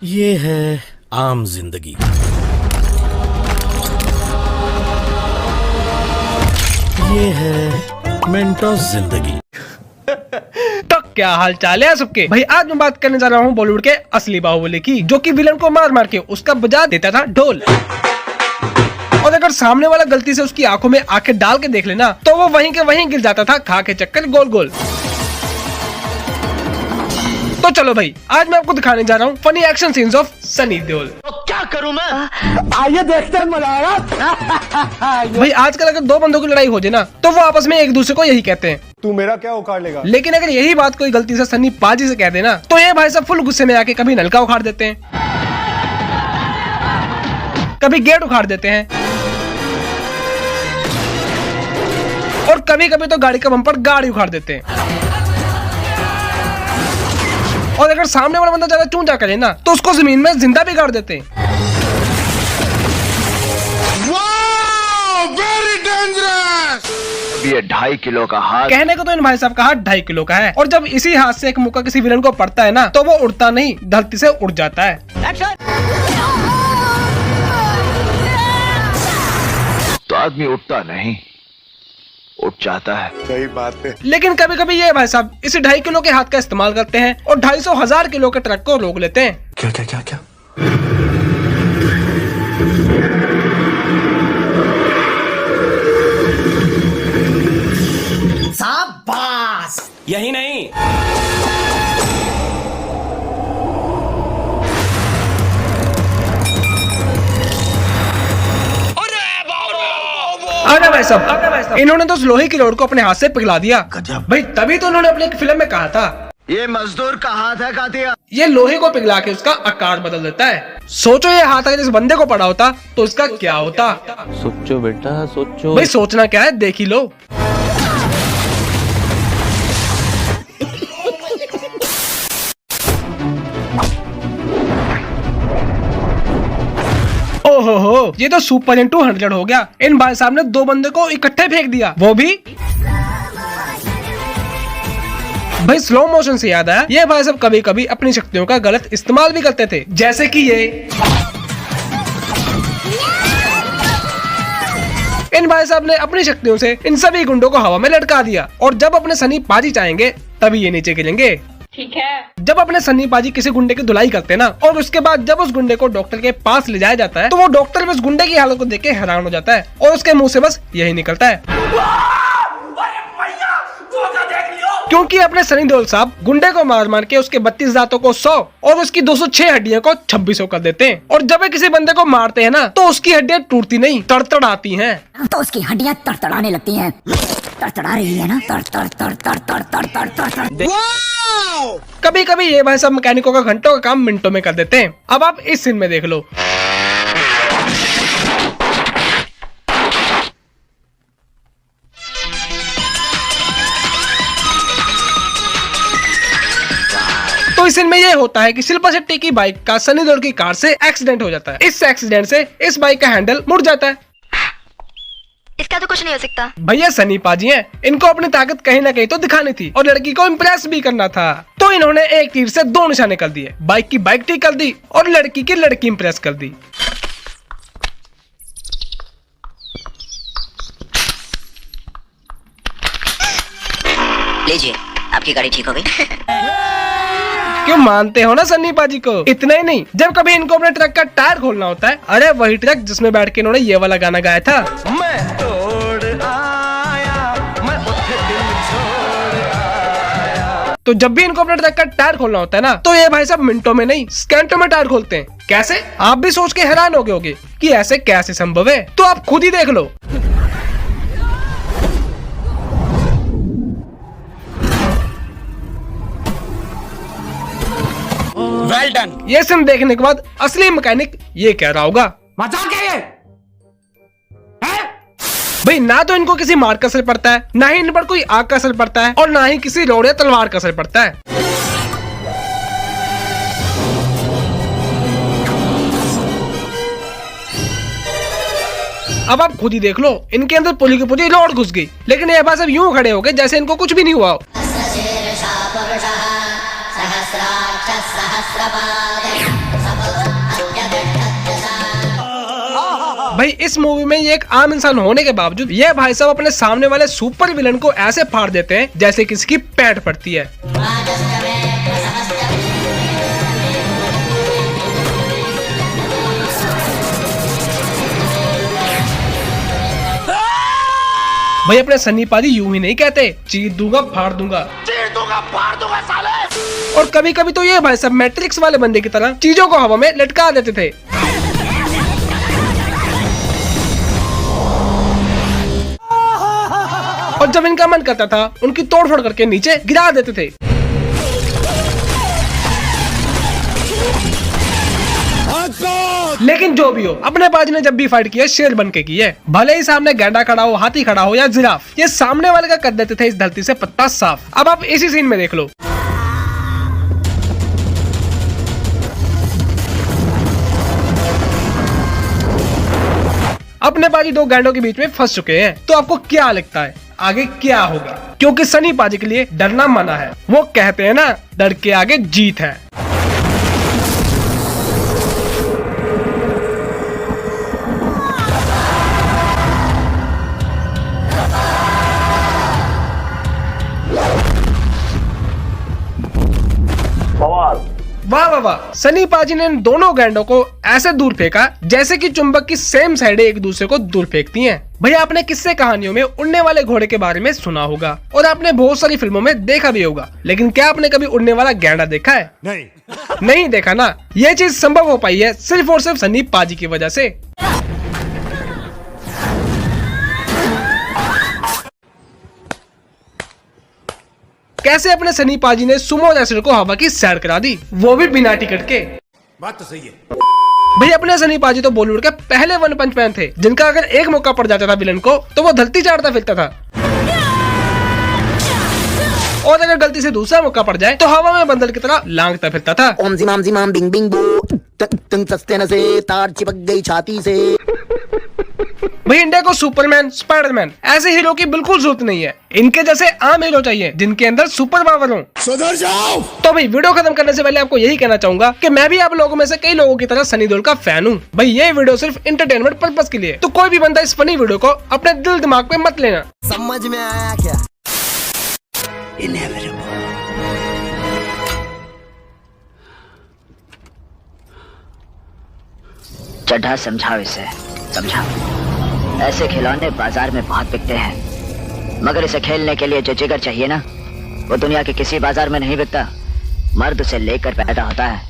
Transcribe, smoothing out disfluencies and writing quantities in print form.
ये है आम जिंदगी। ये है मेंटोस जिंदगी। तो क्या हाल चाल है सबके भाई। आज मैं बात करने जा रहा हूँ बॉलीवुड के असली बाहुबली की, जो कि विलन को मार मार के उसका बजा देता था ढोल। और अगर सामने वाला गलती से उसकी आंखों में आंखें डाल के देख लेना तो वो वहीं के वहीं गिर जाता था, खा के चक्कर गोल गोल। तो चलो भाई, आज मैं आपको दिखाने जा रहा हूँ funny action scenes of Sunny Deol. तो क्या करूं मैं? आइए देखते हैं, मजा आएगा। भाई आजकल अगर दो बंदों की लड़ाई हो जाए ना तो वो आपस में एक दूसरे को यही कहते हैं, तू मेरा क्या उखाड़ लेगा। लेकिन अगर यही बात कोई गलती से सन्नी पाजी से कह देना तो ये भाई सब फुल गुस्से में आके कभी नलका उखाड़ देते हैं, कभी गेट उखाड़ देते हैं, और कभी कभी तो गाड़ी का बम्पर गाड़ी उखाड़ देते हैं। और अगर सामने वाला बंदा ज्यादा चूंजा करे ना तो उसको जमीन में जिंदा भी गाड़ देते हैं। ये 2.5 किलो का हाथ। कहने को तो इन भाई साहब का हाथ 2.5 किलो का है, और जब इसी हाथ से एक मुक्का किसी विलन को पड़ता है ना तो वो उड़ता नहीं, धरती से उड़ जाता है। तो आदमी उठता नहीं, उठ जाता है। सही बात है। लेकिन कभी कभी ये भाई साहब इस 2.5 किलो के हाथ का इस्तेमाल करते हैं और 250,000 किलो के ट्रक को रोक लेते हैं। क्या क्या क्या क्या शाबाश। यही नहीं, अरे भाई साहब, इन्होंने तो उस लोहे की रोड को अपने हाथ से पिघला दिया भाई। तभी तो उन्होंने अपनी एक फिल्म में कहा था, ये मजदूर का हाथ है कातिया। ये लोहे को पिघला के उसका आकार बदल देता है। सोचो ये हाथ अगर इस बंदे को पड़ा होता तो इसका क्या होता। सोचो बेटा सोचो। भाई सोचना क्या है, देख ही लो। ओहो, ये तो सुपर इन 200 हो गया। इन भाई साहब ने दो बंदे को इकट्ठे फेंक दिया, वो भी भाई स्लो मोशन से। याद आया, ये भाई साहब कभी कभी अपनी शक्तियों का गलत इस्तेमाल भी करते थे, जैसे कि ये। इन भाई साहब ने अपनी शक्तियों से इन सभी गुंडों को हवा में लटका दिया, और जब अपने सनी पाजी चाहेंगे तभी ये नीचे गिरेंगे। ठीक है। जब अपने सन्नी पाजी किसी गुंडे की धुलाई करते हैं ना, और उसके बाद जब उस गुंडे को डॉक्टर के पास ले जाया जाता है तो वो डॉक्टर भी उस गुंडे की हालत को देख के हैरान हो जाता है, और उसके मुंह से बस यही निकलता है, क्योंकि अपने सनी देओल साहब गुंडे को मार मार के उसके 32 दांतों को 100 और उसकी 206 हड्डियों को 2600 कर देते हैं। और जब वे किसी बंदे को मारते हैं ना तो उसकी हड्डियां टूटती नहीं, तड़तड़ाती हैं। तो उसकी हड्डियां तड़तड़ाने लगती हैं। तड़तड़ा रही है ना, तड़ तड़ तड़ तड़ तड़ तड़ तड़ तड़ तड़। कभी कभी ये भाई साहब मैकेनिकों का घंटों का काम मिनटों में कर देते हैं। अब आप इस सीन में देख लो। तो इस सीन में ये होता है कि शिल्पा शेट्टी की बाइक का सनी देओल की कार से एक्सीडेंट हो जाता है। इस एक्सीडेंट से इस बाइक का हैंडल मुड़ जाता है। इसका तो कुछ नहीं हो सकता। भैया सनी पाजी हैं, इनको अपनी ताकत कहीं ना कहीं तो दिखानी थी और लड़की को इम्प्रेस भी करना था। तो इन्होंने एक तीर से दो निशाने कर दिए, बाइक की बाइक ठीक कर दी और लड़की की लड़की इम्प्रेस कर दी। लीजिए, आपकी गाड़ी ठीक हो गई। क्यों मानते हो ना सन्नी पाजी को। इतना ही नहीं, जब कभी इनको अपने ट्रक का टायर खोलना होता है, अरे वही ट्रक जिसमें बैठ के इन्होंने ये वाला गाना गाया था, मैं तोड़ आया, मैं उठे दिल छोड़ आया। तो जब भी इनको अपने ट्रक का टायर खोलना होता है ना तो ये भाई साहब मिनटों में नहीं सेकंडों में टायर खोलते हैं। कैसे, आप भी सोच के हैरान हो गए होगे कि ऐसे कैसे संभव है, तो आप खुद ही देख लो। Well done. ये सीन देखने के बाद असली मैकेनिक ये कह रहा होगा, मजा क्या ये भाई ना तो इनको किसी मार का असर पड़ता है, ना ही इन पर कोई आग का असर पड़ता है, और ना ही किसी रोड या तलवार का असर पड़ता है। अब आप खुद ही देख लो, इनके अंदर पुली की पुली रोड घुस गई, लेकिन ये बस अब यूं खड़े हो गए जैसे इनको कुछ भी नहीं हुआ हो। सहस्राक्ष सहस्रपाद भाई इस मूवी में ये एक आम इंसान होने के बावजूद ये भाई साहब अपने सामने वाले सुपर विलन को ऐसे फाड़ देते हैं जैसे किसी की पैंट फटती है। भाई अपने सन्नी पाजी यूं ही नहीं कहते, चीर दूंगा फाड़ दूंगा, चीर दूंगा फाड़ दूंगा साले। और कभी कभी तो ये भाई सब मैट्रिक्स वाले बंदे की तरह चीजों को हवा में लटका देते थे। और जब इनका मन करता था उनकी तोड़फोड़ करके नीचे गिरा देते थे। लेकिन जो भी हो, अपने बाजी ने जब भी फाइट की है शेर बन के की है। भले ही सामने गैंडा खड़ा हो, हाथी खड़ा हो या जिराफ, ये सामने वाले का कर देते थे इस धरती से पत्ता साफ। अब आप इसी सीन में देख लो। अपने बाजी दो गैंडों के बीच में फंस चुके हैं, तो आपको क्या लगता है आगे क्या होगा? क्योंकि सनी पाजी के लिए डरना मना है। वो कहते हैं ना, डर के आगे जीत है। वाह वाह वाह, सनी पाजी ने इन दोनों गैंडों को ऐसे दूर फेंका जैसे कि चुंबक की सेम साइडें एक दूसरे को दूर फेंकती हैं। भैया आपने किस्से कहानियों में उड़ने वाले घोड़े के बारे में सुना होगा और आपने बहुत सारी फिल्मों में देखा भी होगा, लेकिन क्या आपने कभी उड़ने वाला गैंडा देखा है? नहीं देखा ना। ये चीज संभव हो पाई है सिर्फ और सिर्फ सनी पाजी की वजह से। कैसे अपने सनी पाजी ने सुमो रेसलर को हवा की सैर करा दी, वो भी बिना टिकट के। बात तो सही है भाई। अपने सनी पाजी तो बॉलीवुड के पहले वन पंच मैन थे जिनका अगर एक मौका पड़ जाता था विलन को तो वो धरती चाटता फिरता था, और अगर गलती से दूसरा मौका पड़ जाए तो हवा में बंदर की तरह लांघता फिरता था। ओम जी माम बिंग बिंग बो, तुम सस्ते न से तार चिपक गई छाती से। भाई इंडिया को सुपरमैन, स्पाइडरमैन ऐसे हीरो की बिल्कुल जरूरत नहीं है। इनके जैसे आम हीरो चाहिए जिनके अंदर सुपर पावर हो। सुधर जाओ। तो भाई वीडियो खत्म करने से पहले आपको यही कहना चाहूंगा कि मैं भी आप लोगों में से कई लोगों की तरह सनी देओल का फैन हूँ। भाई ये वीडियो सिर्फ एंटरटेनमेंट पर्पस के लिए, तो कोई भी बंदा इस फनी वीडियो को अपने दिल दिमाग पे मत लेना। समझ में आया क्या? चड्ढा समझाओ इसे, समझाओ। ऐसे खिलौने बाजार में बहुत बिकते हैं, मगर इसे खेलने के लिए जो जिगर चाहिए ना, वो दुनिया के किसी बाजार में नहीं बिकता। मर्द उसे लेकर पैदा होता है,